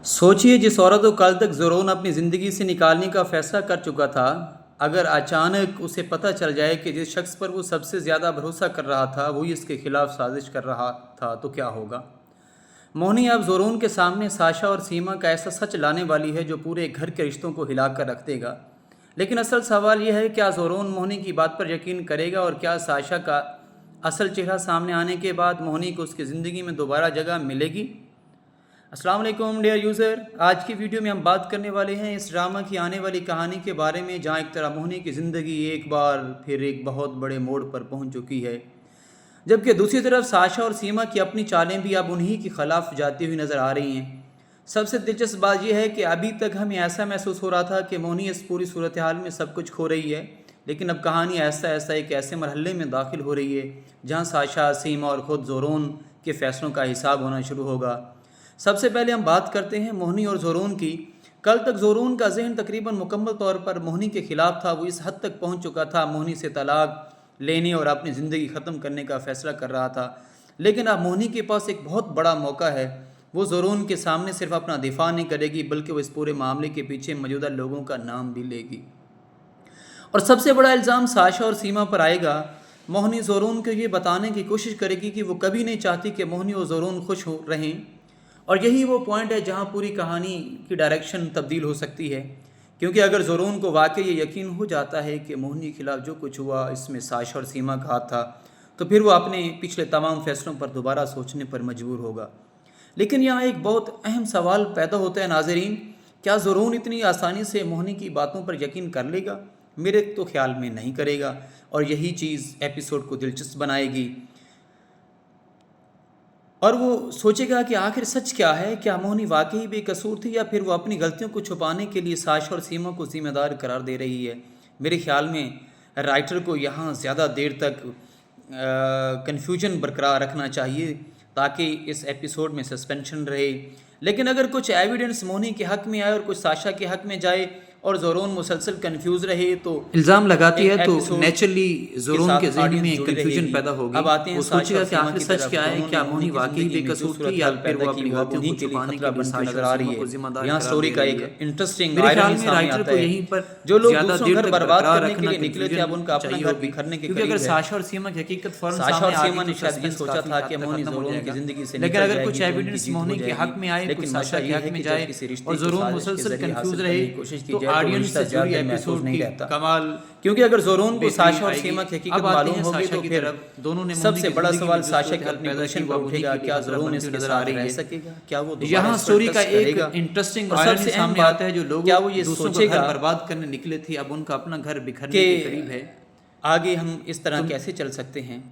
सोचिए जिस औरत को कल तक ज़ोरोन अपनी ज़िंदगी से निकालने का फ़ैसला कर चुका था, अगर अचानक उसे पता चल जाए कि जिस शख्स पर वो सबसे ज़्यादा भरोसा कर रहा था वही इसके खिलाफ साजिश कर रहा था तो क्या होगा। मोहनी अब ज़ोरोन के सामने साशा और सीमा का ऐसा सच लाने वाली है जो पूरे घर के रिश्तों को हिला कर रख देगा। लेकिन असल सवाल यह है, क्या ज़ोरोन मोहनी की बात पर यकीन करेगा और क्या साशा का असल चेहरा सामने आने के बाद मोहनी को उसकी ज़िंदगी में दोबारा जगह मिलेगी। अस्सलाम वालेकुम डियर यूज़र, आज की वीडियो में हम बात करने वाले हैं इस ड्रामा की आने वाली कहानी के बारे में, जहां एक तरह मोहनी की ज़िंदगी एक बार फिर एक बहुत बड़े मोड़ पर पहुंच चुकी है, जबकि दूसरी तरफ साशा और सीमा की अपनी चालें भी अब उन्हीं के खिलाफ जाती हुई नज़र आ रही हैं। सबसे दिलचस्प बात यह है कि अभी तक हमें ऐसा महसूस हो रहा था कि मोहनी इस पूरी सूरत हाल में सब कुछ खो रही है, लेकिन अब कहानी ऐसा एक ऐसे मरहले में दाखिल हो रही है जहाँ साशा, सीमा और ख़ुद ज़ोरोन के फ़ैसलों का हिसाब होना शुरू होगा। सबसे पहले हम बात करते हैं मोहनी और ज़ोरोन की। कल तक ज़ोरोन का जहन तकरीबन मुकम्मल तौर पर मोहनी के ख़िलाफ़ था। वो इस हद तक पहुंच चुका था, मोहनी से तलाक लेने और अपनी ज़िंदगी ख़त्म करने का फ़ैसला कर रहा था। लेकिन अब मोहनी के पास एक बहुत बड़ा मौका है। वो ज़ोरोन के सामने सिर्फ अपना दिफा नहीं करेगी, बल्कि वो इस पूरे मामले के पीछे मौजूदा लोगों का नाम भी लेगी। और सबसे बड़ा इल्ज़ाम साशा और सीमा पर आएगा। मोहनी ज़ोरोन को ये बताने की कोशिश करेगी कि वो कभी नहीं चाहती कि मोहनी और ज़ोरोन खुश हो रहें, और यही वो पॉइंट है जहाँ पूरी कहानी की डायरेक्शन तब्दील हो सकती है। क्योंकि अगर ज़ोरोन को वाकई ये यकीन हो जाता है कि मोहनी के खिलाफ जो कुछ हुआ इसमें साशा और सीमा का हाथ था, तो फिर वो अपने पिछले तमाम फैसलों पर दोबारा सोचने पर मजबूर होगा। लेकिन यहाँ एक बहुत अहम सवाल पैदा होता है नाज़रीन, क्या ज़ोरोन इतनी आसानी से मोहनी की बातों पर यकीन कर लेगा? मेरे तो ख्याल में नहीं करेगा, और यही चीज़ एपिसोड को दिलचस्प बनाएगी। और वो सोचेगा कि आखिर सच क्या है, क्या मोहनी वाकई बेकसूर थी, या फिर वो अपनी गलतियों को छुपाने के लिए साशा और सीमा को जिम्मेदार करार दे रही है। मेरे ख्याल में राइटर को यहाँ ज़्यादा देर तक कन्फ्यूजन बरकरार रखना चाहिए ताकि इस एपिसोड में सस्पेंशन रहे। लेकिन अगर कुछ एविडेंस मोहनी के हक़ में आए और कुछ साशा के हक़ में जाए और ज़ोरोन मुसलसल कंफ्यूज रहे, तो इल्ज़ाम लगाती है तो नेचुरली ज़ोरोन के ज़हन में कंफ्यूजन पैदा होगी। अब आते हैं, वो सोचेगा कि आखिर सच क्या है, क्या मोहनी वाकई बेकसूर थी या फिर वो अपनी गलतियों को छुपाने के लिए नजर आ रही है। यहाँ स्टोरी का एक इंटरेस्टिंग मेरे ख्याल में राइटर को यहीं पर जो लोग दूसरों घर बर्बाद करने के लिए निकले थे, अब उनका अपना घर बिखरने के क्योंकि अगर साशा और सीमा की हकीकत फौरन साशा और सीमा ने शायद ये सोचा था कि मोहनी ज़ोरोन की ज़िंदगी से, लेकिन अगर कुछ एविडेंस मोहनी के हक़ में आए, कुछ साशा के हक़ में जाए और ज़ोरोन मुसलसल कंफ्यूज रहे, तो ऑडियंस से जुड़ी एपिसोड नहीं रहता कमाल। क्योंकि अगर ज़ोरोन को साशा और सीमा की हकीकत मालूम होगी तो फिर दोनों ने सबसे बड़ा सवाल साशा के अपनी पोजीशन पर उठेगा, क्या ज़ोरोन इसके साथ रह सकेगा, क्या वो यहाँ स्टोरी का एक इंटरेस्टिंग सबसे सामने आता है, जो लोग क्या वो ये सोचेगा बर्बाद करने निकले थे, अब उनका अपना घर बिखरने के करीब है। आगे हम इस तरह कैसे चल सकते हैं।